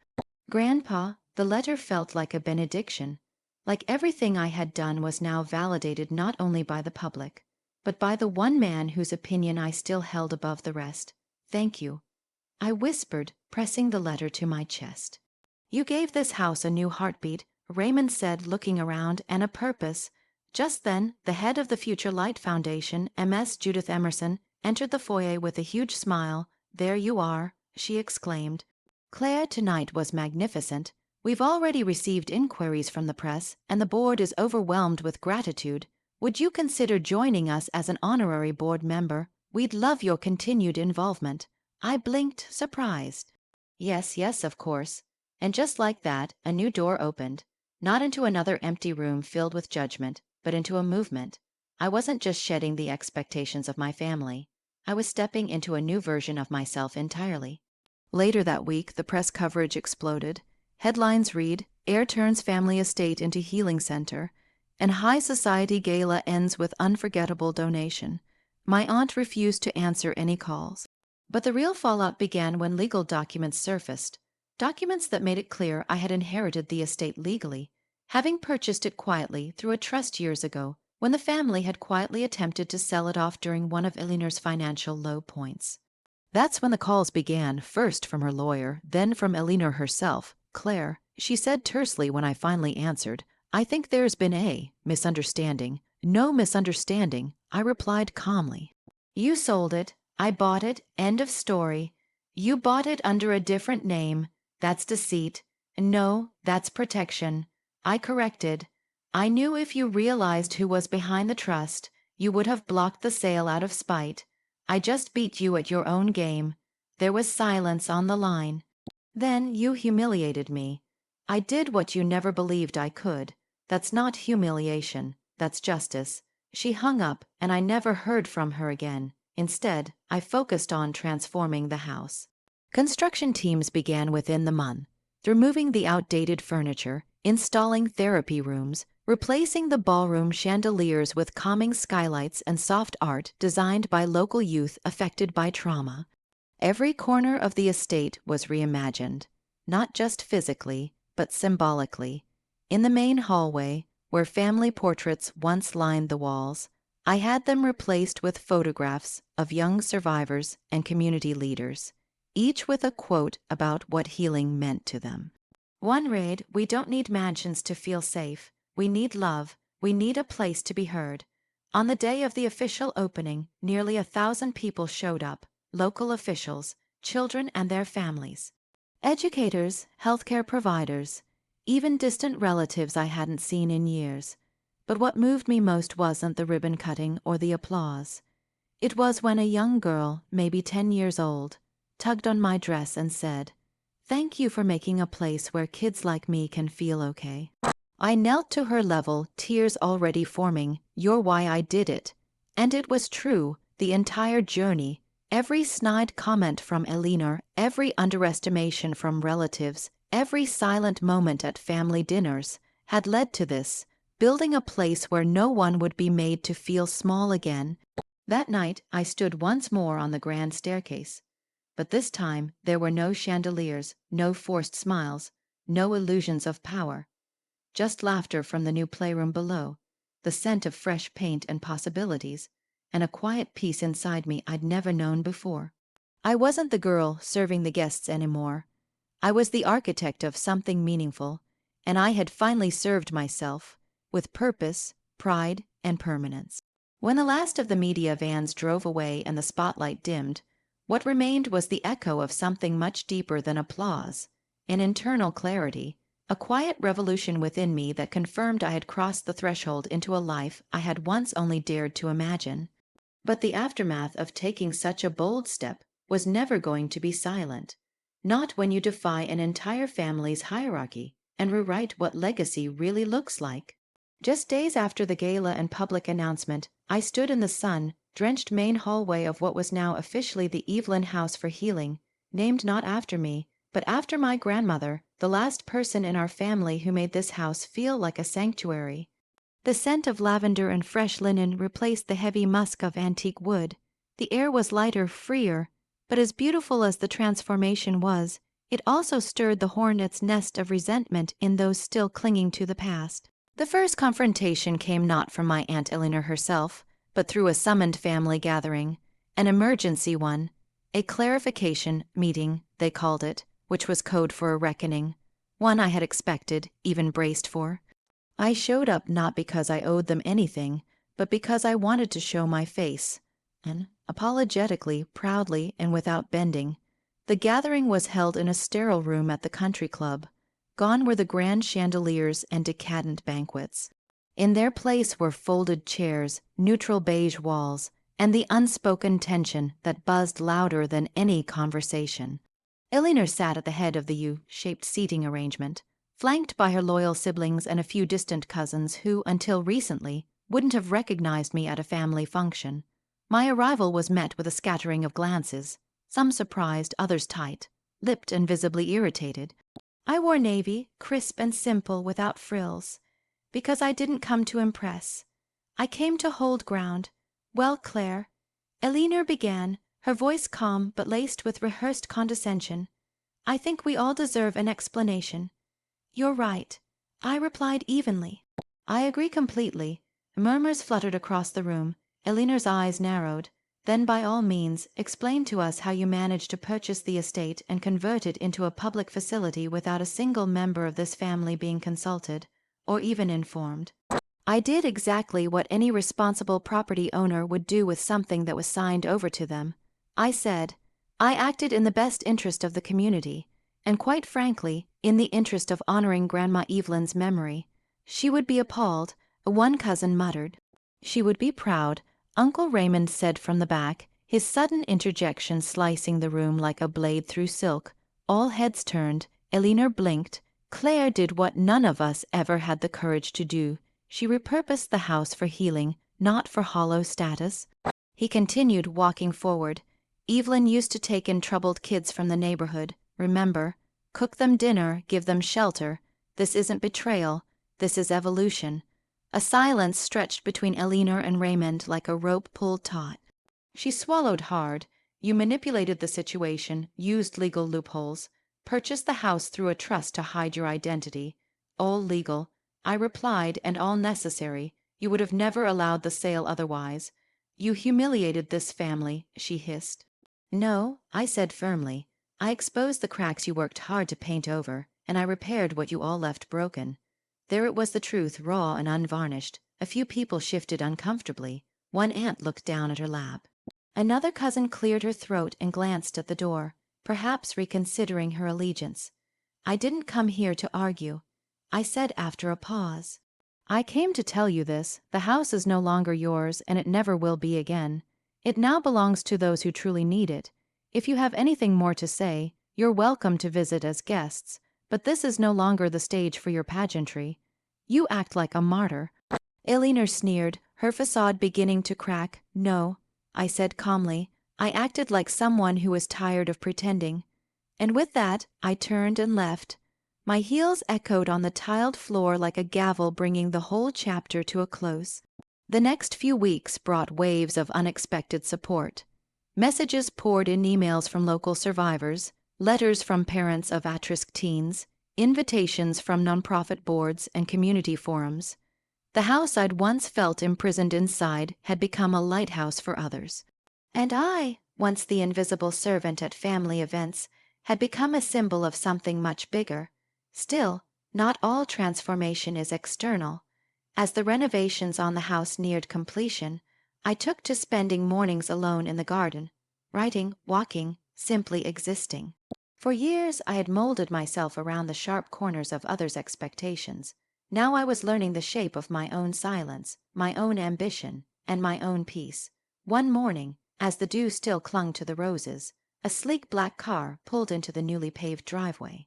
Grandpa, the letter felt like a benediction. Like everything I had done was now validated not only by the public, but by the one man whose opinion I still held above the rest. Thank you, I whispered, pressing the letter to my chest. You gave this house a new heartbeat, Raymond said, looking around, and a purpose. Just then, the head of the Future Light Foundation, MS Judith Emerson, entered the foyer with a huge smile. There you are, she exclaimed. Claire, tonight was magnificent. We've already received inquiries from the press, and the board is overwhelmed with gratitude. Would you consider joining us as an honorary board member? We'd love your continued involvement. I blinked, surprised. Yes, yes, of course. And just like that, a new door opened. Not into another empty room filled with judgment, but into a movement. I wasn't just shedding the expectations of my family. I was stepping into a new version of myself entirely. Later that week, the press coverage exploded. Headlines read, Heir turns family estate into healing center, and high society gala ends with unforgettable donation. My aunt refused to answer any calls. But the real fallout began when legal documents surfaced. Documents that made it clear I had inherited the estate legally, having purchased it quietly through a trust years ago when the family had quietly attempted to sell it off during one of Eleanor's financial low points. That's when the calls began, first from her lawyer, then from Eleanor herself. Claire, she said tersely when I finally answered, I think there's been a misunderstanding. No misunderstanding, I replied calmly. You sold it. I bought it. End of story. You bought it under a different name. That's deceit. No, that's protection. I corrected. I knew if you realized who was behind the trust, you would have blocked the sale out of spite. I just beat you at your own game. There was silence on the line. Then you humiliated me. I did what you never believed I could. That's not humiliation. That's justice. She hung up, and I never heard from her again. Instead, I focused on transforming the house. Construction teams began within the month, removing the outdated furniture, installing therapy rooms, replacing the ballroom chandeliers with calming skylights and soft art designed by local youth affected by trauma. Every corner of the estate was reimagined, not just physically, but symbolically. In the main hallway, where family portraits once lined the walls, I had them replaced with photographs of young survivors and community leaders, each with a quote about what healing meant to them. One read, "We don't need mansions to feel safe. We need love. We need a place to be heard." On the day of the official opening, nearly 1,000 people showed up, local officials, children and their families, educators, healthcare providers, even distant relatives I hadn't seen in years. But what moved me most wasn't the ribbon cutting or the applause. It was when a young girl, maybe 10 years old, tugged on my dress and said, "Thank you for making a place where kids like me can feel okay." I knelt to her level, tears already forming. You're why I did it. And it was true, the entire journey, every snide comment from Eleanor, every underestimation from relatives, every silent moment at family dinners, had led to this, building a place where no one would be made to feel small again. That night, I stood once more on the grand staircase. But this time, there were no chandeliers, no forced smiles, no illusions of power. Just laughter from the new playroom below, the scent of fresh paint and possibilities, and a quiet peace inside me I'd never known before. I wasn't the girl serving the guests anymore. I was the architect of something meaningful, and I had finally served myself, with purpose, pride, and permanence. When the last of the media vans drove away and the spotlight dimmed, what remained was the echo of something much deeper than applause, an internal clarity, a quiet revolution within me that confirmed I had crossed the threshold into a life I had once only dared to imagine. But the aftermath of taking such a bold step was never going to be silent. Not when you defy an entire family's hierarchy and rewrite what legacy really looks like. Just days after the gala and public announcement, I stood in the sun-drenched main hallway of what was now officially the Evelyn House for Healing, named not after me, but after my grandmother, the last person in our family who made this house feel like a sanctuary. The scent of lavender and fresh linen replaced the heavy musk of antique wood. The air was lighter, freer, but as beautiful as the transformation was, it also stirred the hornet's nest of resentment in those still clinging to the past. The first confrontation came not from my Aunt Eleanor herself, but through a summoned family gathering, an emergency one, a clarification meeting, they called it, which was code for a reckoning, one I had expected, even braced for. I showed up not because I owed them anything, but because I wanted to show my face, and apologetically, proudly, and without bending. The gathering was held in a sterile room at the country club. Gone were the grand chandeliers and decadent banquets. In their place were folded chairs, neutral beige walls, and the unspoken tension that buzzed louder than any conversation. Eleanor sat at the head of the U-shaped seating arrangement, flanked by her loyal siblings and a few distant cousins who, until recently, wouldn't have recognized me at a family function. My arrival was met with a scattering of glances, some surprised, others tight, lipped and visibly irritated. I wore navy, crisp and simple without frills, because I didn't come to impress. I came to hold ground. Well, Claire, Eleanor began, her voice calm but laced with rehearsed condescension. I think we all deserve an explanation. You're right, I replied evenly. I agree completely. Murmurs fluttered across the room. Eleanor's eyes narrowed. Then by all means, explain to us how you managed to purchase the estate and convert it into a public facility without a single member of this family being consulted, or even informed. I did exactly what any responsible property owner would do with something that was signed over to them. I said, I acted in the best interest of the community, and quite frankly, in the interest of honoring Grandma Evelyn's memory. She would be appalled, one cousin muttered. She would be proud, Uncle Raymond said from the back, his sudden interjection slicing the room like a blade through silk. All heads turned. Eleanor blinked. Claire did what none of us ever had the courage to do. She repurposed the house for healing, not for hollow status. He continued, walking forward. Evelyn used to take in troubled kids from the neighborhood. Remember, cook them dinner, give them shelter. This isn't betrayal. This is evolution. A silence stretched between Eleanor and Raymond like a rope pulled taut. She swallowed hard. You manipulated the situation, used legal loopholes, purchased the house through a trust to hide your identity. All legal. I replied, and all necessary. You would have never allowed the sale otherwise. You humiliated this family, she hissed. No, I said firmly. I exposed the cracks you worked hard to paint over, and I repaired what you all left broken. There it was, the truth, raw and unvarnished. A few people shifted uncomfortably. One aunt looked down at her lap. Another cousin cleared her throat and glanced at the door, perhaps reconsidering her allegiance. I didn't come here to argue. I said after a pause. I came to tell you this. The house is no longer yours, and it never will be again. It now belongs to those who truly need it. If you have anything more to say, you're welcome to visit as guests. But this is no longer the stage for your pageantry. You act like a martyr. Eleanor sneered, her facade beginning to crack. No, I said calmly. I acted like someone who was tired of pretending. And with that, I turned and left. My heels echoed on the tiled floor like a gavel, bringing the whole chapter to a close. The next few weeks brought waves of unexpected support. Messages poured in, emails from local survivors, letters from parents of at-risk teens, invitations from nonprofit boards and community forums. The house I'd once felt imprisoned inside had become a lighthouse for others. And I, once the invisible servant at family events, had become a symbol of something much bigger. Still, not all transformation is external. As the renovations on the house neared completion, I took to spending mornings alone in the garden, writing, walking, simply existing. For years I had molded myself around the sharp corners of others' expectations. Now I was learning the shape of my own silence, my own ambition, and my own peace. One morning, as the dew still clung to the roses, a sleek black car pulled into the newly paved driveway.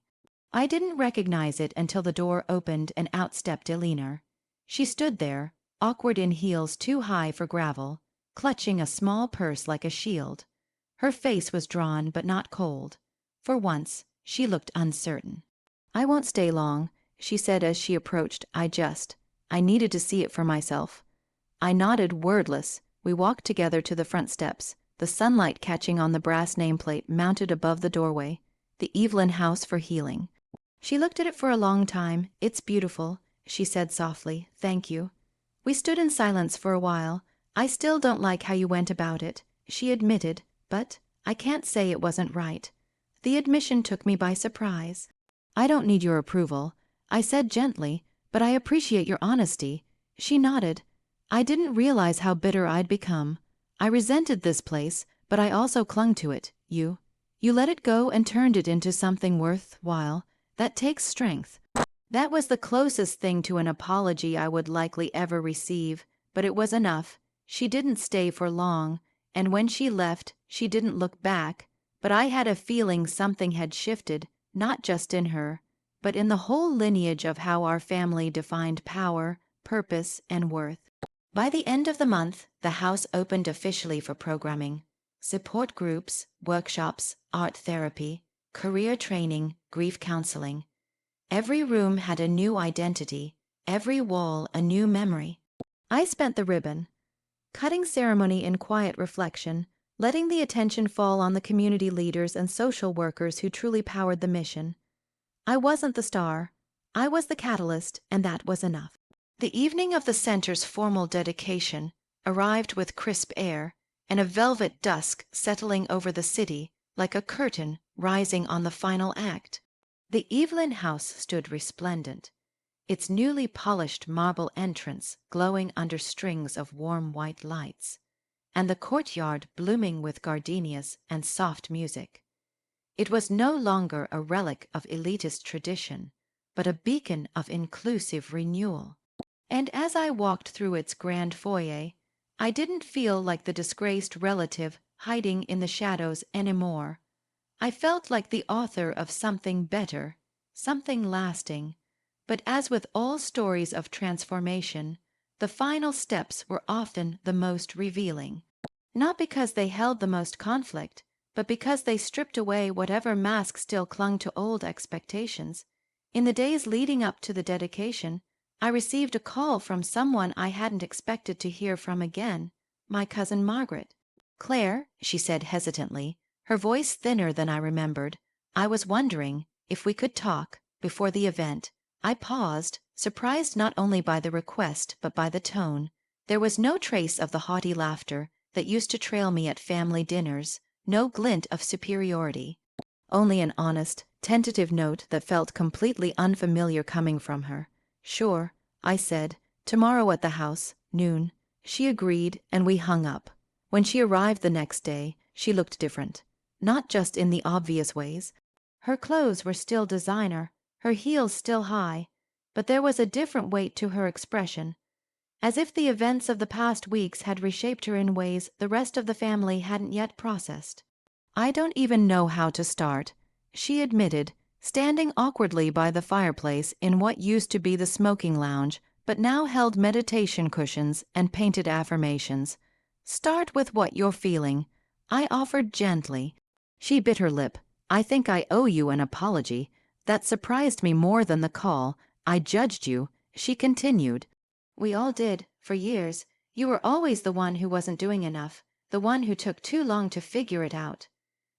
I didn't recognize it until the door opened and out stepped Eleanor. She stood there, awkward in heels too high for gravel, clutching a small purse like a shield. Her face was drawn but not cold. For once, she looked uncertain. "I won't stay long," she said as she approached. I needed to see it for myself." I nodded, wordless. We walked together to the front steps, the sunlight catching on the brass nameplate mounted above the doorway, "The Evelyn House for Healing." She looked at it for a long time. "It's beautiful," she said softly. "Thank you." We stood in silence for a while. "I still don't like how you went about it," she admitted, "but I can't say it wasn't right." The admission took me by surprise. "I don't need your approval," I said gently, "but I appreciate your honesty." She nodded. "I didn't realize how bitter I'd become. I resented this place, but I also clung to it. You let it go and turned it into something worthwhile. That takes strength." That was the closest thing to an apology I would likely ever receive, but it was enough. She didn't stay for long, and when she left, she didn't look back, but I had a feeling something had shifted, not just in her, but in the whole lineage of how our family defined power, purpose, and worth. By the end of the month, the house opened officially for programming. Support groups, workshops, art therapy, career training, grief counseling. Every room had a new identity, every wall a new memory. I spent the ribbon, cutting ceremony in quiet reflection, letting the attention fall on the community leaders and social workers who truly powered the mission. I wasn't the star. I was the catalyst, and that was enough. The evening of the center's formal dedication arrived with crisp air and a velvet dusk settling over the city like a curtain rising on the final act. The Evelyn House stood resplendent, its newly polished marble entrance glowing under strings of warm white lights, and the courtyard blooming with gardenias and soft music. It was no longer a relic of elitist tradition, but a beacon of inclusive renewal. And as I walked through its grand foyer, I didn't feel like the disgraced relative hiding in the shadows anymore. I felt like the author of something better, something lasting. But as with all stories of transformation, the final steps were often the most revealing. Not because they held the most conflict, but because they stripped away whatever mask still clung to old expectations. In the days leading up to the dedication, I received a call from someone I hadn't expected to hear from again, my cousin Margaret. "Claire," she said hesitantly, her voice thinner than I remembered, "I was wondering if we could talk before the event." I paused, surprised not only by the request but by the tone. There was no trace of the haughty laughter that used to trail me at family dinners, no glint of superiority. Only an honest, tentative note that felt completely unfamiliar coming from her. "Sure," I said. "Tomorrow at the house, noon." She agreed, and we hung up. When she arrived the next day, she looked different. Not just in the obvious ways. Her clothes were still designer, her heels still high, but there was a different weight to her expression, as if the events of the past weeks had reshaped her in ways the rest of the family hadn't yet processed. "I don't even know how to start," she admitted, standing awkwardly by the fireplace in what used to be the smoking lounge, but now held meditation cushions and painted affirmations. "Start with what you're feeling," I offered gently. She bit her lip. "I think I owe you an apology. That surprised me more than the call. I judged you," she continued. "We all did, for years. You were always the one who wasn't doing enough, the one who took too long to figure it out.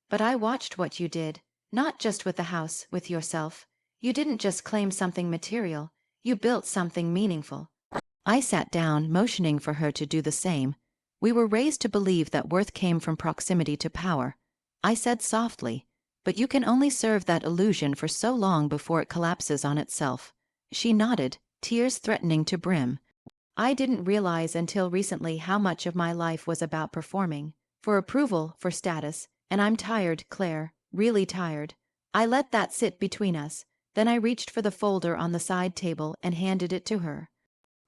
But I watched what you did, not just with the house, with yourself. You didn't just claim something material, you built something meaningful." I sat down, motioning for her to do the same. We were raised to believe that worth came from proximity to power. I said softly, but you can only serve that illusion for so long before it collapses on itself. She nodded, tears threatening to brim. I didn't realize until recently how much of my life was about performing. For approval, for status, and I'm tired, Claire, really tired. I let that sit between us. Then I reached for the folder on the side table and handed it to her.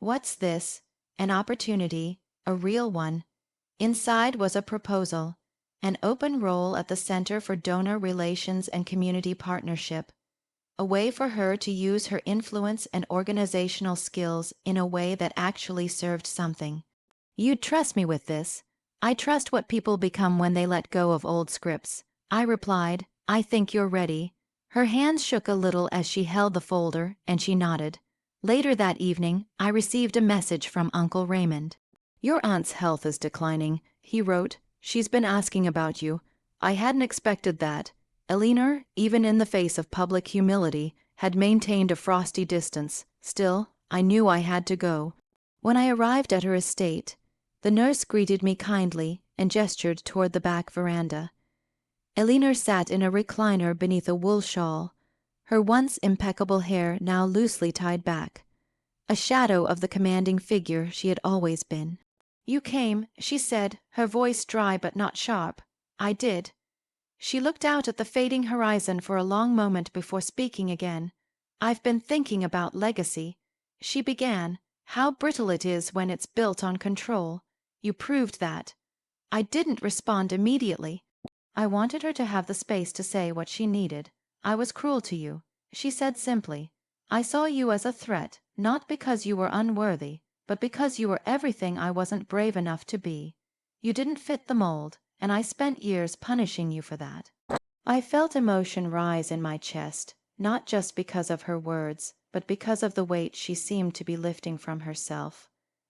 What's this? An opportunity, a real one. Inside was a proposal, an open role at the Center for Donor Relations and Community Partnership, a way for her to use her influence and organizational skills in a way that actually served something. You'd trust me with this. I trust what people become when they let go of old scripts. I replied, I think you're ready. Her hands shook a little as she held the folder, and she nodded. Later that evening, I received a message from Uncle Raymond. Your aunt's health is declining, he wrote. She's been asking about you. I hadn't expected that. Eleanor, even in the face of public humility, had maintained a frosty distance. Still, I knew I had to go. When I arrived at her estate, the nurse greeted me kindly and gestured toward the back veranda. Eleanor sat in a recliner beneath a wool shawl, her once impeccable hair now loosely tied back, a shadow of the commanding figure she had always been. You came, she said, her voice dry but not sharp. I did. She looked out at the fading horizon for a long moment before speaking again. I've been thinking about legacy. She began. How brittle it is when it's built on control. You proved that. I didn't respond immediately. I wanted her to have the space to say what she needed. I was cruel to you, she said simply. I saw you as a threat, not because you were unworthy, but because you were everything I wasn't brave enough to be. You didn't fit the mold, and I spent years punishing you for that. I felt emotion rise in my chest, not just because of her words, but because of the weight she seemed to be lifting from herself.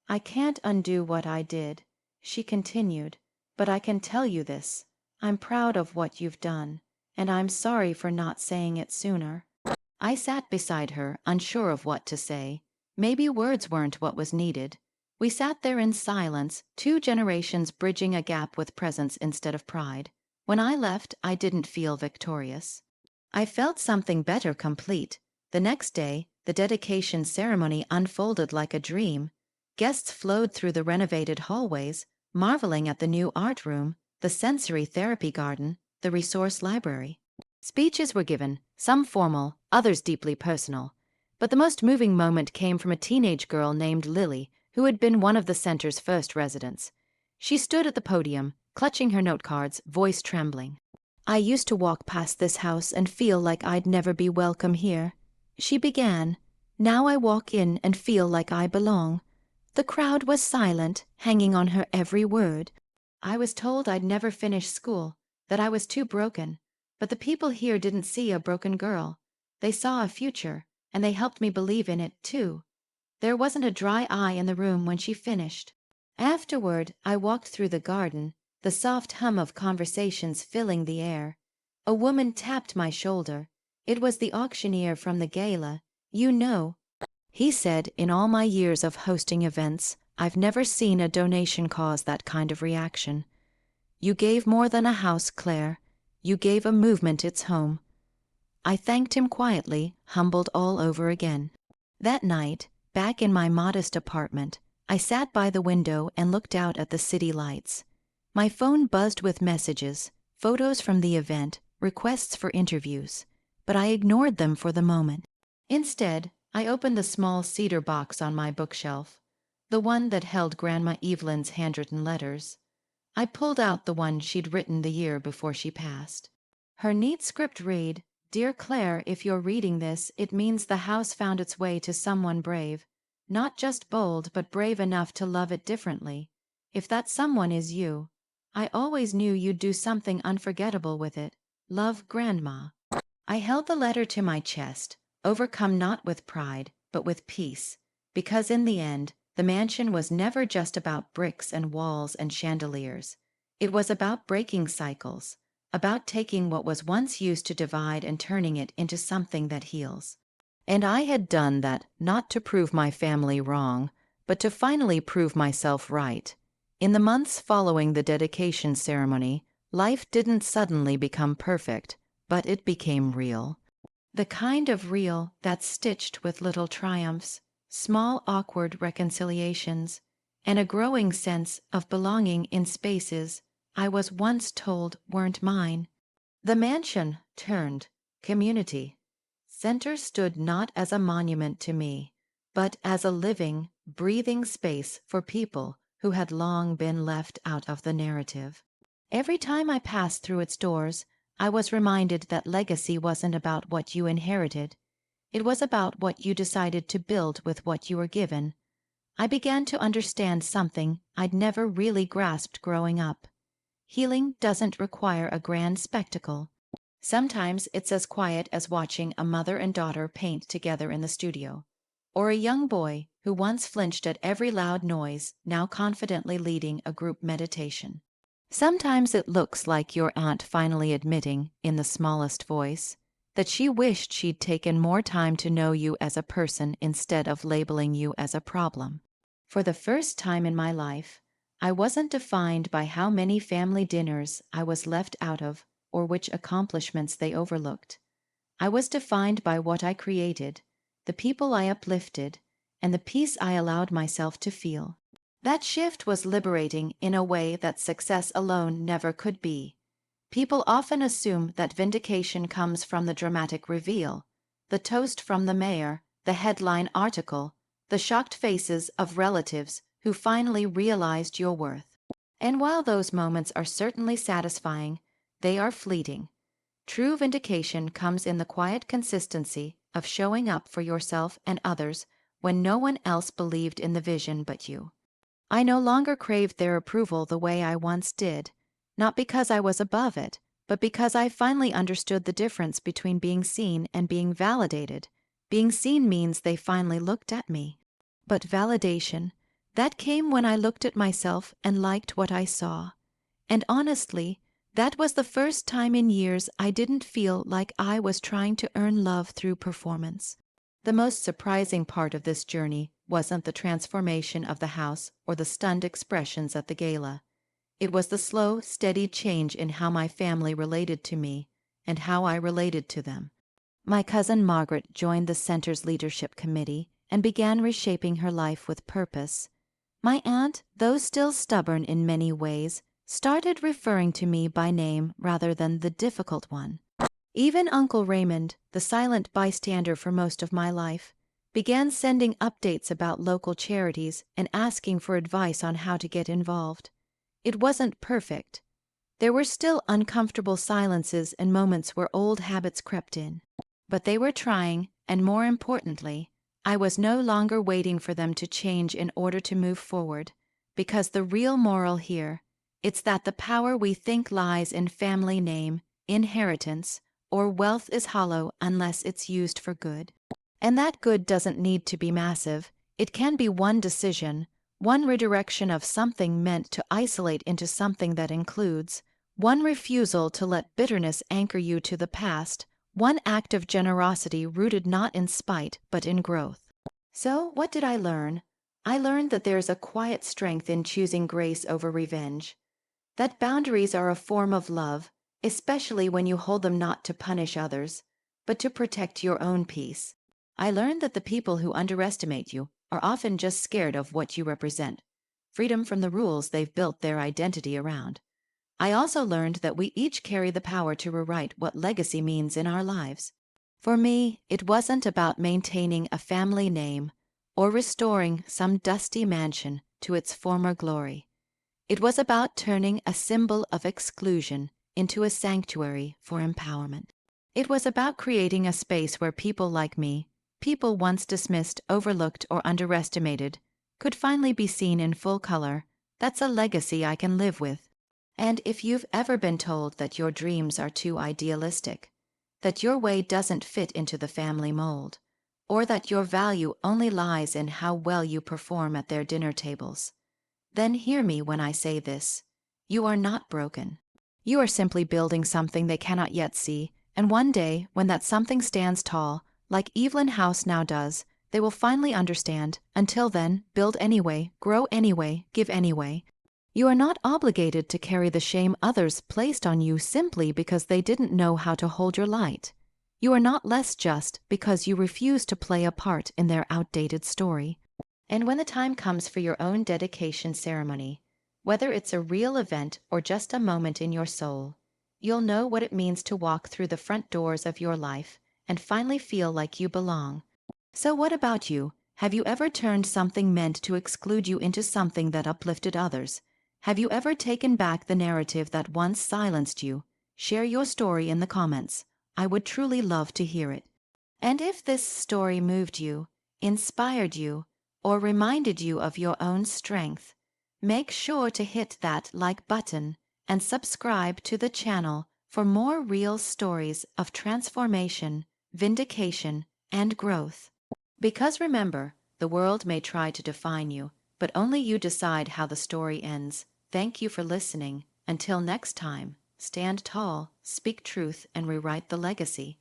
I can't undo what I did, she continued, but I can tell you this. I'm proud of what you've done, and I'm sorry for not saying it sooner. I sat beside her, unsure of what to say. Maybe words weren't what was needed. We sat there in silence, 2 generations bridging a gap with presence instead of pride. When I left, I didn't feel victorious. I felt something better complete. The next day, the dedication ceremony unfolded like a dream. Guests flowed through the renovated hallways, marveling at the new art room, the sensory therapy garden, the resource library. Speeches were given, some formal, others deeply personal. But the most moving moment came from a teenage girl named Lily, who had been one of the center's first residents. She stood at the podium, clutching her note cards, voice trembling. I used to walk past this house and feel like I'd never be welcome here. She began. Now I walk in and feel like I belong. The crowd was silent, hanging on her every word. I was told I'd never finish school, that I was too broken. But the people here didn't see a broken girl. They saw a future, and they helped me believe in it, too. There wasn't a dry eye in the room when she finished. Afterward, I walked through the garden, the soft hum of conversations filling the air. A woman tapped my shoulder. It was the auctioneer from the gala. You know, he said, in all my years of hosting events, I've never seen a donation cause that kind of reaction. You gave more than a house, Claire. You gave a movement its home. I thanked him quietly, humbled all over again. That night, back in my modest apartment, I sat by the window and looked out at the city lights. My phone buzzed with messages, photos from the event, requests for interviews, but I ignored them for the moment. Instead, I opened the small cedar box on my bookshelf, the one that held Grandma Evelyn's handwritten letters. I pulled out the one she'd written the year before she passed. Her neat script read, Dear Claire, if you're reading this, it means the house found its way to someone brave. Not just bold, but brave enough to love it differently. If that someone is you, I always knew you'd do something unforgettable with it. Love, Grandma. I held the letter to my chest, overcome not with pride, but with peace, because in the end, the mansion was never just about bricks and walls and chandeliers. It was about breaking cycles, about taking what was once used to divide and turning it into something that heals. And I had done that not to prove my family wrong, but to finally prove myself right. In the months following the dedication ceremony, life didn't suddenly become perfect, but it became real. The kind of real that's stitched with little triumphs, small awkward reconciliations, and a growing sense of belonging in spaces I was once told weren't mine. The mansion turned community center stood not as a monument to me, but as a living, breathing space for people who had long been left out of the narrative. Every time I passed through its doors, I was reminded that legacy wasn't about what you inherited. It was about what you decided to build with what you were given. I began to understand something I'd never really grasped growing up. Healing doesn't require a grand spectacle. Sometimes it's as quiet as watching a mother and daughter paint together in the studio, or a young boy who once flinched at every loud noise, now confidently leading a group meditation. Sometimes it looks like your aunt finally admitting, in the smallest voice, that she wished she'd taken more time to know you as a person instead of labeling you as a problem. For the first time in my life, I wasn't defined by how many family dinners I was left out of or which accomplishments they overlooked. I was defined by what I created, the people I uplifted, and the peace I allowed myself to feel. That shift was liberating in a way that success alone never could be. People often assume that vindication comes from the dramatic reveal, the toast from the mayor, the headline article, the shocked faces of relatives who finally realized your worth. And while those moments are certainly satisfying, they are fleeting. True vindication comes in the quiet consistency of showing up for yourself and others when no one else believed in the vision but you. I no longer craved their approval the way I once did, not because I was above it, but because I finally understood the difference between being seen and being validated. Being seen means they finally looked at me. But validation, that came when I looked at myself and liked what I saw. And honestly, that was the first time in years I didn't feel like I was trying to earn love through performance. The most surprising part of this journey wasn't the transformation of the house or the stunned expressions at the gala. It was the slow, steady change in how my family related to me and how I related to them. My cousin Margaret joined the center's leadership committee and began reshaping her life with purpose. My aunt, though still stubborn in many ways, started referring to me by name rather than the difficult one. Even Uncle Raymond, the silent bystander for most of my life, began sending updates about local charities and asking for advice on how to get involved. It wasn't perfect. There were still uncomfortable silences and moments where old habits crept in. But they were trying, and more importantly, I was no longer waiting for them to change in order to move forward, because the real moral here, it's that the power we think lies in family name, inheritance, or wealth is hollow unless it's used for good. And that good doesn't need to be massive. It can be one decision, one redirection of something meant to isolate into something that includes, one refusal to let bitterness anchor you to the past, one act of generosity rooted not in spite but in growth. So, what did I learn? I learned that there's a quiet strength in choosing grace over revenge, that boundaries are a form of love, especially when you hold them not to punish others, but to protect your own peace. I learned that the people who underestimate you are often just scared of what you represent, freedom from the rules they've built their identity around. I also learned that we each carry the power to rewrite what legacy means in our lives. For me, it wasn't about maintaining a family name or restoring some dusty mansion to its former glory. It was about turning a symbol of exclusion into a sanctuary for empowerment. It was about creating a space where people like me, people once dismissed, overlooked, or underestimated, could finally be seen in full color. That's a legacy I can live with. And if you've ever been told that your dreams are too idealistic, that your way doesn't fit into the family mold, or that your value only lies in how well you perform at their dinner tables, then hear me when I say this. You are not broken. You are simply building something they cannot yet see, and one day, when that something stands tall, like Evelyn House now does, they will finally understand. Until then, build anyway, grow anyway, give anyway. You are not obligated to carry the shame others placed on you simply because they didn't know how to hold your light. You are not less just because you refuse to play a part in their outdated story. And when the time comes for your own dedication ceremony, whether it's a real event or just a moment in your soul, you'll know what it means to walk through the front doors of your life and finally feel like you belong. So what about you? Have you ever turned something meant to exclude you into something that uplifted others? Have you ever taken back the narrative that once silenced you? Share your story in the comments. I would truly love to hear it. And if this story moved you, inspired you, or reminded you of your own strength, make sure to hit that like button and subscribe to the channel for more real stories of transformation, vindication, and growth. Because remember, the world may try to define you, but only you decide how the story ends. Thank you for listening. Until next time, stand tall, speak truth, and rewrite the legacy.